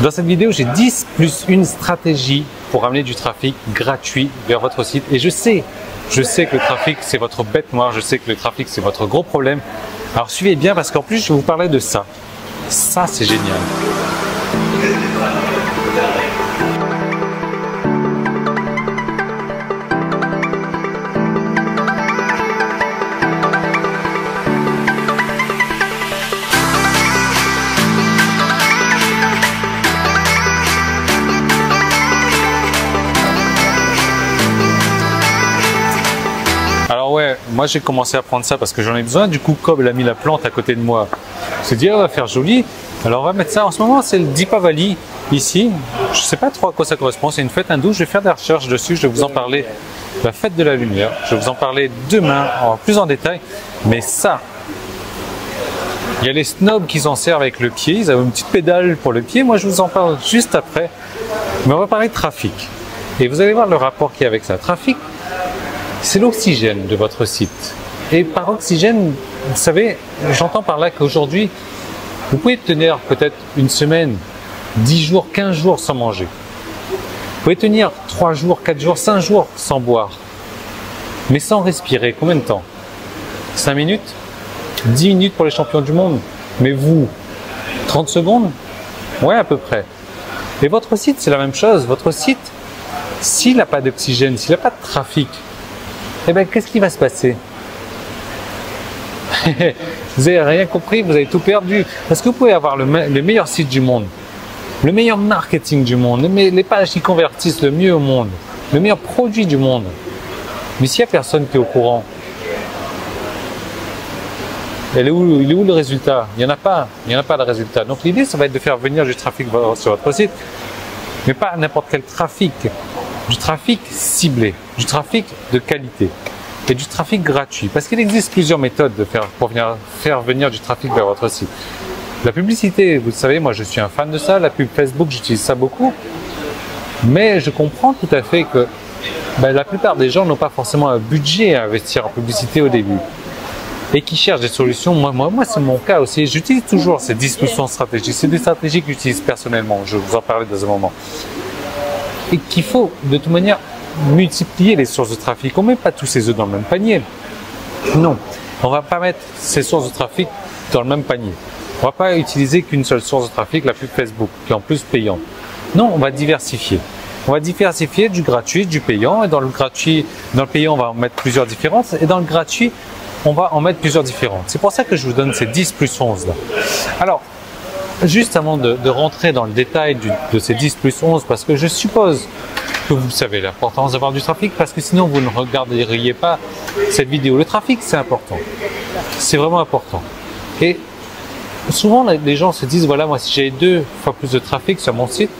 Dans cette vidéo, j'ai 10 plus une stratégie pour amener du trafic gratuit vers votre site. Et je sais que le trafic, c'est votre bête noire. Je sais que le trafic, c'est votre gros problème. Alors suivez bien parce qu'en plus, je vais vous parler de ça. Ça, c'est génial. Alors ouais, moi j'ai commencé à prendre ça parce que j'en ai besoin. Du coup, Cobb a mis la plante à côté de moi. Je me suis dit, on va faire joli. Alors on va mettre ça. En ce moment, c'est le Deepavali ici. Je ne sais pas trop à quoi ça correspond. C'est une fête hindoue. Je vais faire des recherches dessus. Je vais vous en parler. La fête de la lumière. Je vais vous en parler demain plus en détail. Mais ça, il y a les snobs qui s'en servent avec le pied. Ils ont une petite pédale pour le pied. Moi, je vous en parle juste après. Mais on va parler de trafic. Et vous allez voir le rapport qu'il y a avec ça. Trafic, c'est l'oxygène de votre site. Et par oxygène, vous savez, j'entends par là qu'aujourd'hui, vous pouvez tenir peut-être une semaine, 10 jours, 15 jours sans manger. Vous pouvez tenir 3 jours, 4 jours, 5 jours sans boire. Mais sans respirer. Combien de temps? 5 minutes? 10 minutes pour les champions du monde. Mais vous, 30 secondes? Ouais, à peu près. Et votre site, c'est la même chose. Votre site, s'il n'a pas d'oxygène, s'il n'a pas de trafic, eh bien, qu'est-ce qui va se passer? Vous n'avez rien compris, vous avez tout perdu. Parce que vous pouvez avoir le meilleur site du monde, le meilleur marketing du monde, les pages qui convertissent le mieux au monde, le meilleur produit du monde. Mais s'il n'y a personne qui est au courant, il est où le résultat? Il n'y en a pas. Il n'y en a pas de résultat. Donc l'idée, ça va être de faire venir du trafic sur votre site, mais pas n'importe quel trafic. Du trafic ciblé, du trafic de qualité et du trafic gratuit. Parce qu'il existe plusieurs méthodes pour faire venir du trafic vers votre site. La publicité, vous le savez, moi je suis un fan de ça. La pub Facebook, j'utilise ça beaucoup. Mais je comprends tout à fait que la plupart des gens n'ont pas forcément un budget à investir en publicité au début. Et qui cherchent des solutions. Moi c'est mon cas aussi. J'utilise toujours ces 10% stratégies. C'est des stratégies que j'utilise personnellement. Je vais vous en parler dans un moment. Et qu'il faut de toute manière multiplier les sources de trafic. On ne met pas tous ses œufs dans le même panier. Non, on ne va pas mettre ces sources de trafic dans le même panier. On ne va pas utiliser qu'une seule source de trafic, la pub Facebook, qui est en plus payante. Non, on va diversifier. On va diversifier du gratuit, du payant. Et dans le payant, on va en mettre plusieurs différences. Et dans le gratuit, on va en mettre plusieurs différentes. C'est pour ça que je vous donne ces 10 plus 11 là. Alors, juste avant de rentrer dans le détail de ces 10 plus 11, parce que je suppose que vous savez l'importance d'avoir du trafic, parce que sinon vous ne regarderiez pas cette vidéo. Le trafic, c'est important. C'est vraiment important. Et souvent, les gens se disent, voilà, moi, si j'avais 2 fois plus de trafic sur mon site,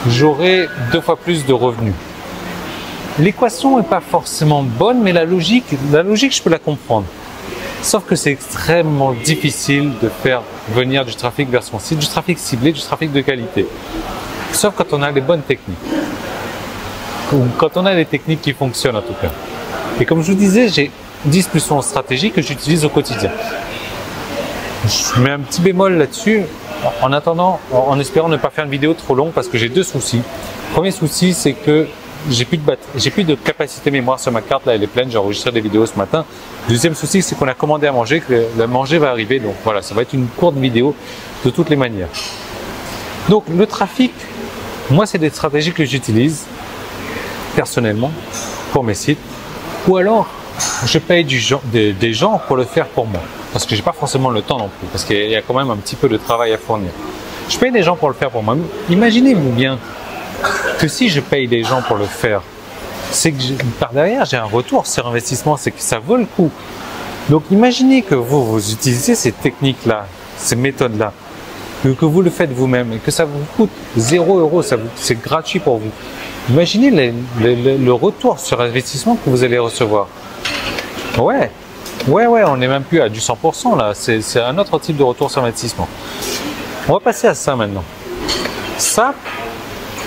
j'aurais 2 fois plus de revenus. L'équation n'est pas forcément bonne, mais la logique, je peux la comprendre. Sauf que c'est extrêmement difficile de faire venir du trafic vers son site, du trafic ciblé, du trafic de qualité. Sauf quand on a les bonnes techniques. Ou quand on a les techniques qui fonctionnent en tout cas. Et comme je vous disais, j'ai 10 plus 11 stratégies que j'utilise au quotidien. Je mets un petit bémol là-dessus, en attendant, en espérant ne pas faire une vidéo trop longue parce que j'ai 2 soucis. Premier souci, c'est que j'ai plus de capacité mémoire sur ma carte, là elle est pleine, j'ai enregistré des vidéos ce matin. Deuxième souci, c'est qu'on a commandé à manger, que le manger va arriver, donc voilà, ça va être une courte vidéo de toutes les manières. Donc le trafic, moi c'est des stratégies que j'utilise personnellement pour mes sites, ou alors je paye des gens pour le faire pour moi, parce que j'ai pas forcément le temps non plus, parce qu'il y a quand même un petit peu de travail à fournir. Je paye des gens pour le faire pour moi. Imaginez-vous bien que si je paye des gens pour le faire, c'est que par derrière j'ai un retour sur investissement, c'est que ça vaut le coup. Donc imaginez que vous utilisez ces techniques-là, ces méthodes-là, que vous le faites vous-même et que ça vous coûte 0 €, c'est gratuit pour vous. Imaginez le retour sur investissement que vous allez recevoir. Ouais, on n'est même plus à du 100% là, c'est un autre type de retour sur investissement. On va passer à ça maintenant. Ça,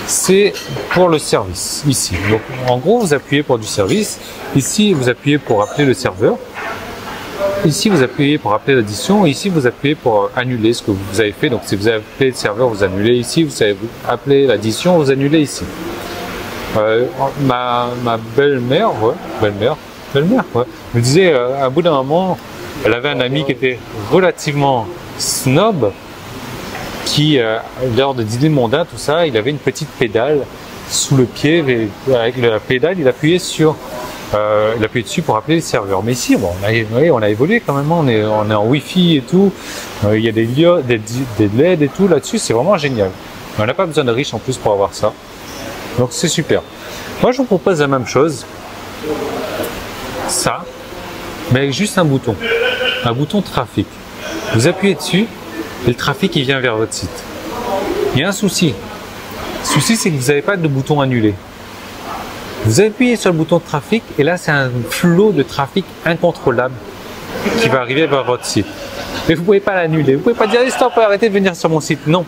c'est pour le service, ici. Donc, en gros, vous appuyez pour du service. Ici, vous appuyez pour appeler le serveur. ici vous appuyez pour appeler l'addition, ici vous appuyez pour annuler ce que vous avez fait. Donc si vous avez appelé le serveur, vous annulez ici, vous avez appelé l'addition, vous annulez ici. Ma belle-mère, me disait à bout d'un moment, elle avait un ami qui était relativement snob, qui lors de dîner mondain, tout ça, il avait une petite pédale sous le pied, et avec la pédale, il appuyait dessus pour appeler le serveur. Mais ici, bon, on a évolué quand même, on est en Wi-Fi et tout, il y a des LED et tout là-dessus, c'est vraiment génial. On n'a pas besoin de riche en plus pour avoir ça. Donc c'est super. Moi je vous propose la même chose, ça, mais avec juste un bouton trafic. Vous appuyez dessus et le trafic il vient vers votre site. Il y a un souci. Le souci c'est que vous n'avez pas de bouton annulé. Vous appuyez sur le bouton de trafic et là c'est un flot de trafic incontrôlable qui va arriver vers votre site. Mais vous ne pouvez pas l'annuler. Vous ne pouvez pas dire stop, arrêtez de venir sur mon site. Non,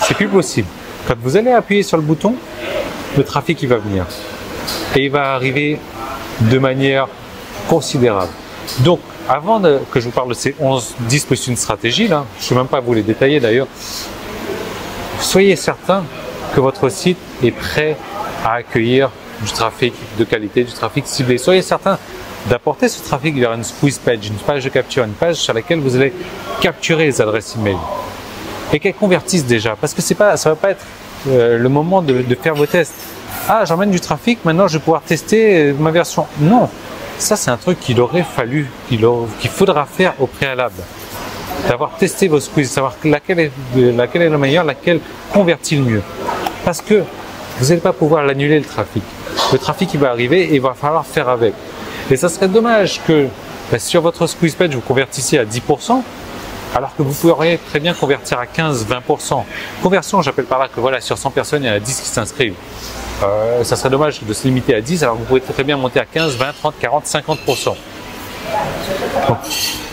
c'est plus possible. Quand vous allez appuyer sur le bouton, le trafic il va venir et il va arriver de manière considérable. Donc avant que je vous parle de ces 10 plus une stratégie là, je ne sais même pas vous les détailler d'ailleurs, soyez certain que votre site est prêt à accueillir du trafic de qualité, du trafic ciblé. Soyez certain d'apporter ce trafic vers une squeeze page, une page de capture, une page sur laquelle vous allez capturer les adresses email et qu'elles convertissent déjà, parce que ça va pas être le moment de faire vos tests. Ah, j'emmène du trafic, maintenant je vais pouvoir tester ma version. Non, ça c'est un truc qu'il faudra faire au préalable. D'avoir testé vos squeezes, savoir laquelle est la meilleure, laquelle convertit le mieux. Parce que vous n'allez pas pouvoir l'annuler le trafic. Le trafic il va arriver et il va falloir faire avec. Et ça serait dommage que sur votre squeeze page vous convertissiez à 10%, alors que vous pourriez très bien convertir à 15-20%. Conversion, j'appelle par là que voilà, sur 100 personnes, il y en a 10 qui s'inscrivent. Ça serait dommage de se limiter à 10, alors que vous pourrez très bien monter à 15, 20, 30, 40, 50%. Donc,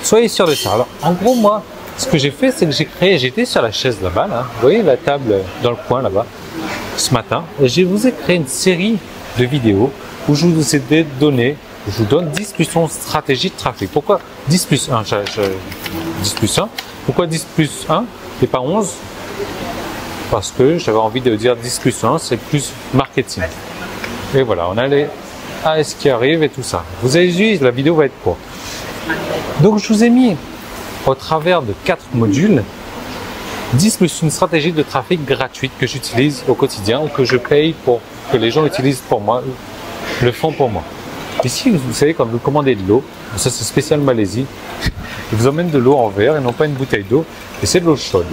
soyez sûr de ça. Alors, en gros, moi, ce que j'ai fait, c'est que j'étais sur la chaise là-bas, là. Vous voyez la table dans le coin là-bas, ce matin, et je vous ai créé une série de vidéos où je vous ai donné, je vous donne 10 plus 11 stratégies de trafic. Pourquoi 10 plus 1 10 plus 1. Pourquoi 10 plus 1 et pas 11? Parce que j'avais envie de dire 10 plus 1, c'est plus marketing. Et voilà, on a les AS qui arrivent et tout ça. Vous avez vu, la vidéo va être courte. Donc je vous ai mis au travers de 4 modules 10 plus une stratégie de trafic gratuite que j'utilise au quotidien ou que je paye pour que les gens utilisent pour moi, le font pour moi. Ici, vous savez, quand vous commandez de l'eau, ça c'est spécial Malaisie, ils vous emmènent de l'eau en verre et non pas une bouteille d'eau, et c'est de l'eau chaude.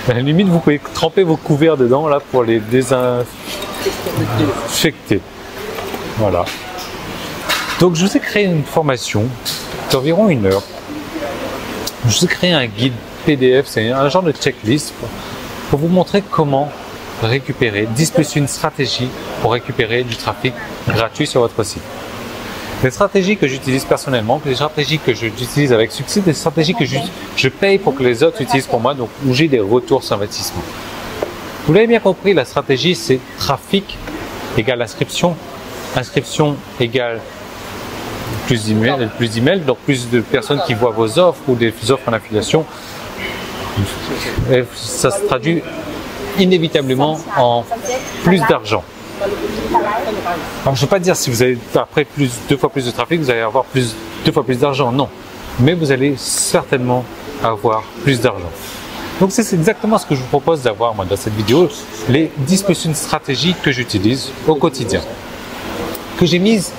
À la limite, vous pouvez tremper vos couverts dedans là pour les désinfecter. Voilà. Donc, je vous ai créé une formation d'environ 1 heure. Je vous ai créé un guide PDF, c'est un genre de checklist pour vous montrer comment récupérer 10 plus une stratégie pour récupérer du trafic gratuit sur votre site. Des stratégies que j'utilise personnellement, des stratégies que j'utilise avec succès, des stratégies que je paye pour que les autres utilisent pour moi, donc où j'ai des retours sur investissement. Vous l'avez bien compris, la stratégie c'est trafic égale inscription, inscription égale plus d'emails, donc plus de personnes qui voient vos offres ou des offres en affiliation. Et ça se traduit inévitablement en plus d'argent. Alors, je ne veux pas dire si vous avez après 2 fois plus de trafic, vous allez avoir 2 fois plus d'argent, non. Mais vous allez certainement avoir plus d'argent. Donc c'est exactement ce que je vous propose d'avoir moi dans cette vidéo, les 10 plus une stratégie que j'utilise au quotidien, que j'ai mise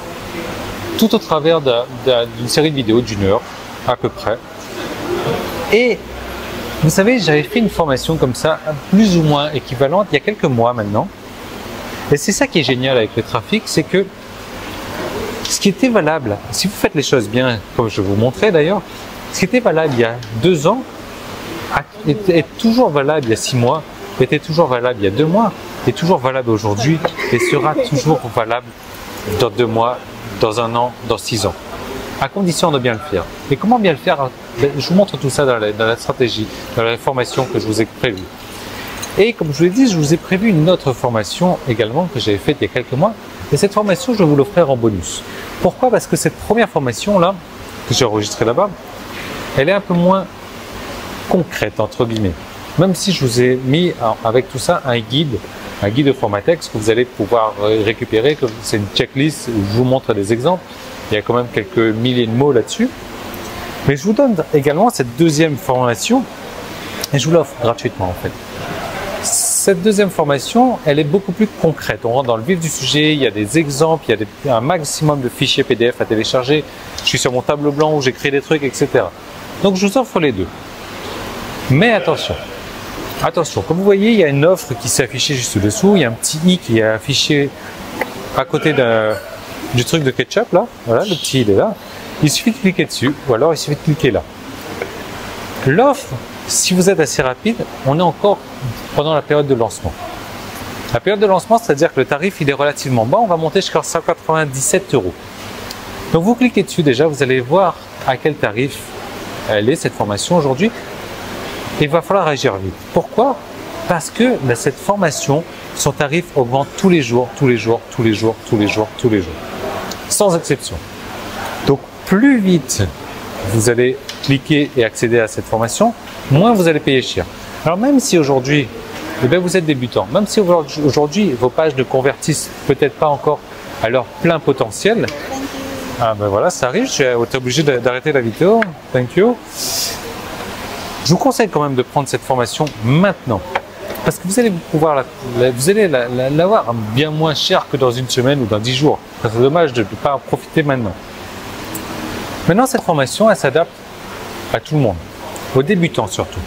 tout au travers d'une série de vidéos d'1 heure à peu près. Et vous savez, j'avais fait une formation comme ça, plus ou moins équivalente, il y a quelques mois maintenant. Et c'est ça qui est génial avec le trafic, c'est que ce qui était valable, si vous faites les choses bien, comme je vous montrais d'ailleurs, ce qui était valable il y a 2 ans, est toujours valable il y a 6 mois, était toujours valable il y a 2 mois, est toujours valable aujourd'hui et sera toujours valable dans 2 mois, dans 1 an, dans 6 ans. À condition de bien le faire. Et comment bien le faire? Je vous montre tout ça dans la stratégie, dans la formation que je vous ai prévue. Et comme je vous l'ai dit, je vous ai prévu une autre formation également que j'avais faite il y a quelques mois. Et cette formation, je vais vous l'offrir en bonus. Pourquoi? Parce que cette première formation-là, que j'ai enregistrée là-bas, elle est un peu moins concrète, entre guillemets. Même si je vous ai mis avec tout ça un guide de format texte que vous allez pouvoir récupérer, c'est une checklist où je vous montre des exemples. Il y a quand même quelques milliers de mots là-dessus. Mais je vous donne également cette deuxième formation et je vous l'offre gratuitement en fait. Cette deuxième formation, elle est beaucoup plus concrète. On rentre dans le vif du sujet, il y a des exemples, il y a un maximum de fichiers PDF à télécharger. Je suis sur mon tableau blanc où j'ai créé des trucs, etc. Donc je vous offre les deux. Mais attention, comme vous voyez, il y a une offre qui s'est affichée juste dessous, il y a un petit i qui est affiché à côté du truc de ketchup là, voilà, le petit il est là. Il suffit de cliquer dessus ou alors il suffit de cliquer là. L'offre, si vous êtes assez rapide, on est encore pendant la période de lancement. La période de lancement, c'est-à-dire que le tarif il est relativement bas, on va monter jusqu'à 197 €. Donc vous cliquez dessus déjà, vous allez voir à quel tarif elle est cette formation aujourd'hui. Et il va falloir agir vite. Pourquoi? Parce que cette formation, son tarif augmente tous les jours, sans exception. Donc plus vite vous allez cliquer et accéder à cette formation, moins vous allez payer cher. Alors même si aujourd'hui, vous êtes débutant, même si aujourd'hui vos pages ne convertissent peut-être pas encore à leur plein potentiel, voilà, ça arrive, je suis obligé d'arrêter la vidéo, thank you. Je vous conseille quand même de prendre cette formation maintenant, parce que vous allez pouvoir l'avoir bien moins cher que dans une semaine ou dans 10 jours. C'est dommage de ne pas en profiter maintenant. Maintenant, cette formation, elle s'adapte à tout le monde, aux débutants surtout,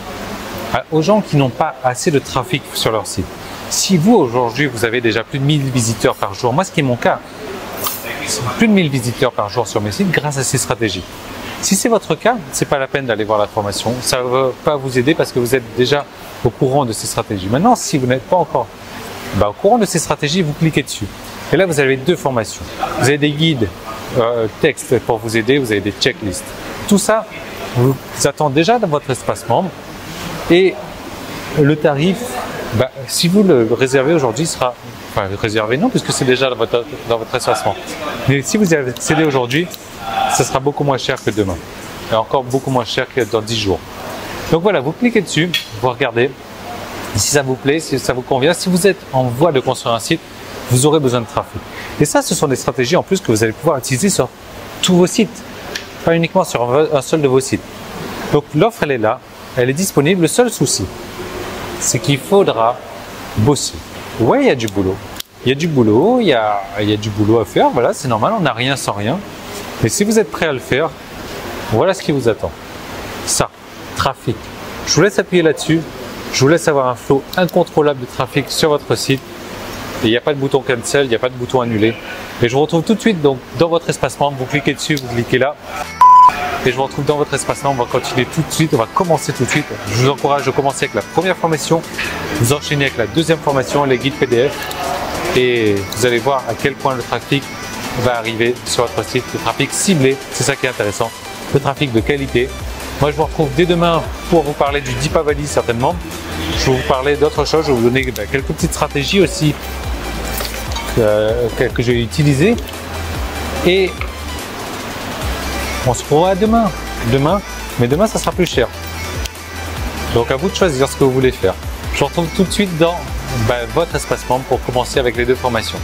aux gens qui n'ont pas assez de trafic sur leur site. Si vous, aujourd'hui, vous avez déjà plus de 1000 visiteurs par jour, moi, ce qui est mon cas, plus de 1000 visiteurs par jour sur mes sites grâce à ces stratégies. Si c'est votre cas, c'est pas la peine d'aller voir la formation. Ça ne va pas vous aider parce que vous êtes déjà au courant de ces stratégies. Maintenant, si vous n'êtes pas encore au courant de ces stratégies, vous cliquez dessus. Et là, vous avez deux formations. Vous avez des guides texte pour vous aider, vous avez des checklists. Tout ça vous attend déjà dans votre espace membre. Et le tarif, si vous le réservez aujourd'hui, sera... Enfin, réservé non, puisque c'est déjà dans votre espace membre. Mais si vous y accédez aujourd'hui, ça sera beaucoup moins cher que demain. Et encore beaucoup moins cher que dans 10 jours. Donc voilà, vous cliquez dessus, vous regardez. Si ça vous plaît, si ça vous convient, si vous êtes en voie de construire un site, vous aurez besoin de trafic. Et ça, ce sont des stratégies en plus que vous allez pouvoir utiliser sur tous vos sites. Pas uniquement sur un seul de vos sites. Donc l'offre, elle est là, elle est disponible. Le seul souci, c'est qu'il faudra bosser. Ouais, il y a du boulot. Il y a du boulot, il y a du boulot à faire. Voilà, c'est normal, on n'a rien sans rien. Mais si vous êtes prêt à le faire, voilà ce qui vous attend. Ça, trafic. Je vous laisse appuyer là-dessus. Je vous laisse avoir un flow incontrôlable de trafic sur votre site. Et il n'y a pas de bouton cancel, il n'y a pas de bouton annuler. Et je vous retrouve tout de suite donc, dans votre espace membre. Vous cliquez dessus, vous cliquez là. Et je vous retrouve dans votre espace membre. On va continuer tout de suite, on va commencer tout de suite. Je vous encourage de commencer avec la première formation. Vous enchaînez avec la deuxième formation, les guides PDF. Et vous allez voir à quel point le trafic va arriver sur votre site. Le trafic ciblé, c'est ça qui est intéressant. Le trafic de qualité. Moi, je vous retrouve dès demain pour vous parler du Deepavali certainement. Je vais vous parler d'autres choses. Je vais vous donner quelques petites stratégies aussi que j'ai utilisées. Et on se revoit demain. Mais demain, ça sera plus cher. Donc, à vous de choisir ce que vous voulez faire. Je vous retrouve tout de suite dans votre espace membre pour commencer avec les deux formations.